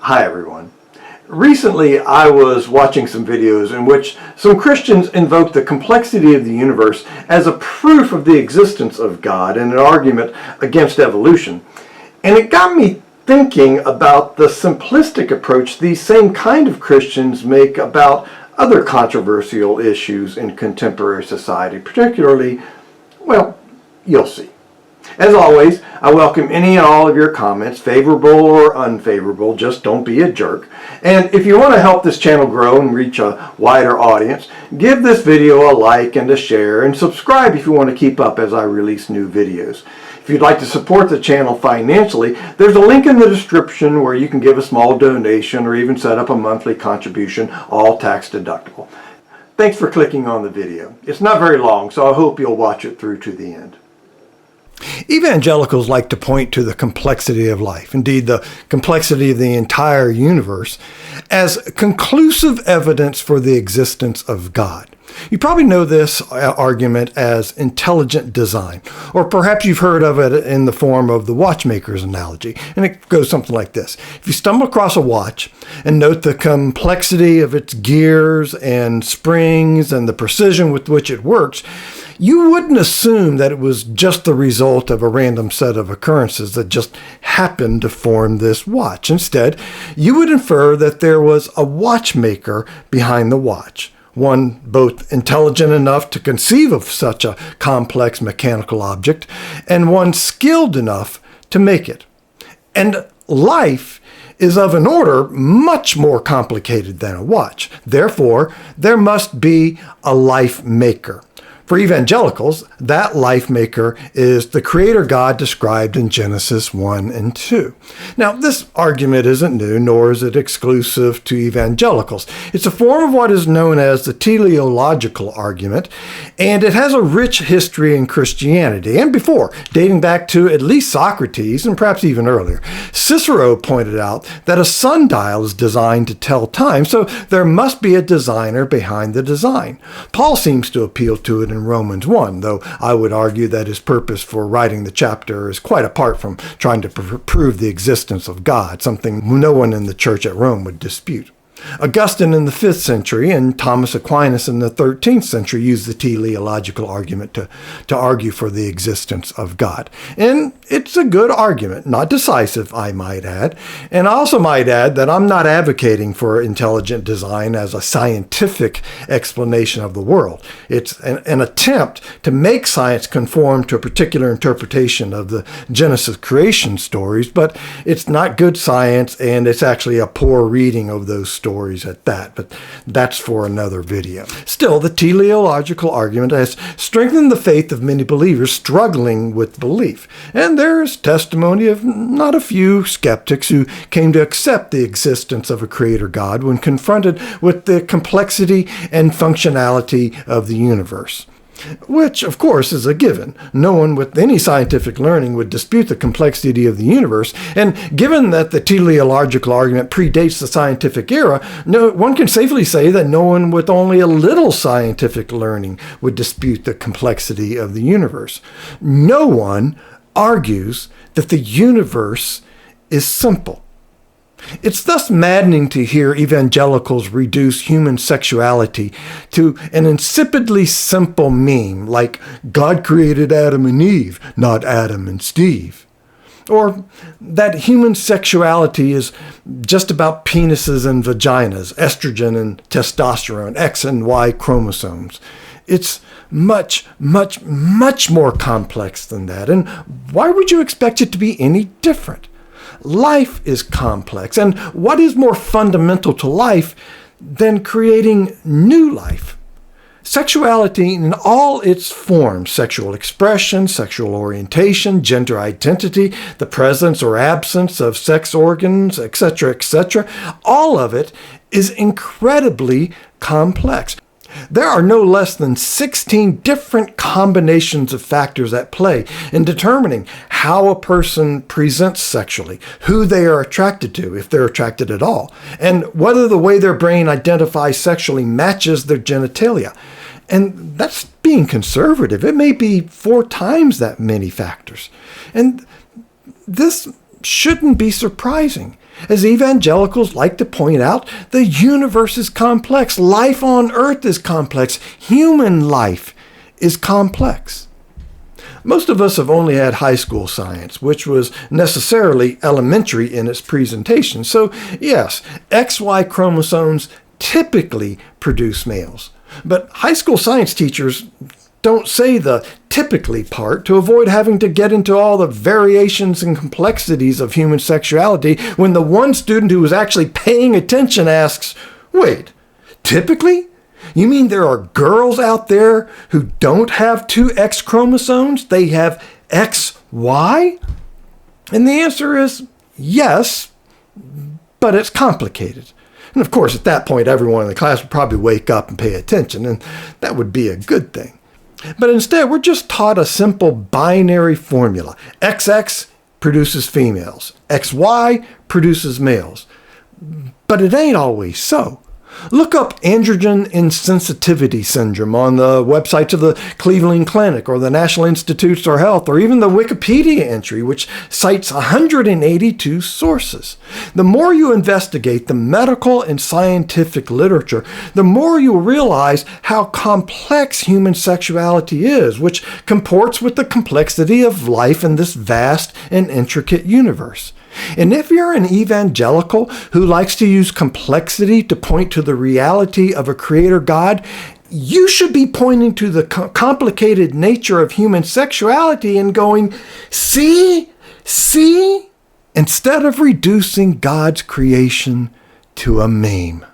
Hi everyone. Recently I was watching some videos in which some Christians invoked the complexity of the universe as a proof of the existence of God in an argument against evolution. And it got me thinking about the simplistic approach these same kind of Christians make about other controversial issues in contemporary society, particularly, well, you'll see. As always, I welcome any and all of your comments, favorable or unfavorable. Just don't be a jerk. And if you want to help this channel grow and reach a wider audience, give this video a like and a share, and subscribe if you want to keep up as I release new videos. If you'd like to support the channel financially, there's a link in the description where you can give a small donation or even set up a monthly contribution, all tax deductible. Thanks for clicking on the video. It's not very long, so I hope you'll watch it through to the end. Evangelicals like to point to the complexity of life, indeed the complexity of the entire universe, as conclusive evidence for the existence of God. You probably know this argument as intelligent design, or perhaps you've heard of it in the form of the watchmaker's analogy, and it goes something like this. If you stumble across a watch and note the complexity of its gears and springs and the precision with which it works, you wouldn't assume that it was just the result of a random set of occurrences that just happened to form this watch. Instead, you would infer that there was a watchmaker behind the watch, one both intelligent enough to conceive of such a complex mechanical object, and one skilled enough to make it. And life is of an order much more complicated than a watch. Therefore, there must be a life maker. For evangelicals, that life maker is the creator God described in Genesis 1 and 2. Now, this argument isn't new, nor is it exclusive to evangelicals. It's a form of what is known as the teleological argument, and it has a rich history in Christianity and before, dating back to at least Socrates and perhaps even earlier. Cicero pointed out that a sundial is designed to tell time, so there must be a designer behind the design. Paul seems to appeal to it in Romans 1, though I would argue that his purpose for writing the chapter is quite apart from trying to prove the existence of God, something no one in the church at Rome would dispute. Augustine in the 5th century and Thomas Aquinas in the 13th century used the teleological argument to argue for the existence of God. And it's a good argument, not decisive, I might add. And I also might add that I'm not advocating for intelligent design as a scientific explanation of the world. It's an attempt to make science conform to a particular interpretation of the Genesis creation stories, but it's not good science, and it's actually a poor reading of those stories at that, but that's for another video. Still, the teleological argument has strengthened the faith of many believers struggling with belief, and there is testimony of not a few skeptics who came to accept the existence of a creator God when confronted with the complexity and functionality of the universe. Which, of course, is a given. No one with any scientific learning would dispute the complexity of the universe, and given that the teleological argument predates the scientific era, one can safely say that no one with only a little scientific learning would dispute the complexity of the universe. No one argues that the universe is simple. It's thus maddening to hear evangelicals reduce human sexuality to an insipidly simple meme like God created Adam and Eve, not Adam and Steve. Or that human sexuality is just about penises and vaginas, estrogen and testosterone, X and Y chromosomes. It's much, much, much more complex than that. And why would you expect it to be any different? Life is complex, and what is more fundamental to life than creating new life? Sexuality in all its forms, sexual expression, sexual orientation, gender identity, the presence or absence of sex organs, etc., all of it is incredibly complex. There are no less than 16 different combinations of factors at play in determining how a person presents sexually, who they are attracted to, if they're attracted at all, and whether the way their brain identifies sexually matches their genitalia. And that's being conservative. It may be 4 times that many factors. And this shouldn't be surprising. As evangelicals like to point out, the universe is complex. Life on earth is complex. Human life is complex. Most of us have only had high school science, which was necessarily elementary in its presentation. So yes, XY chromosomes typically produce males. But high school science teachers don't say the typically part to avoid having to get into all the variations and complexities of human sexuality when the one student who was actually paying attention asks, wait, typically? You mean there are girls out there who don't have two X chromosomes? They have XY? And the answer is yes, but it's complicated. And of course, at that point, everyone in the class would probably wake up and pay attention, and that would be a good thing. But instead, we're just taught a simple binary formula. XX produces females. XY produces males. But it ain't always so. Look up androgen insensitivity syndrome on the websites of the Cleveland Clinic or the National Institutes for Health, or even the Wikipedia entry, which cites 182 sources. The more you investigate the medical and scientific literature, the more you'll realize how complex human sexuality is, which comports with the complexity of life in this vast and intricate universe. And if you're an evangelical who likes to use complexity to point to the reality of a creator God, you should be pointing to the complicated nature of human sexuality and going, see, instead of reducing God's creation to a meme.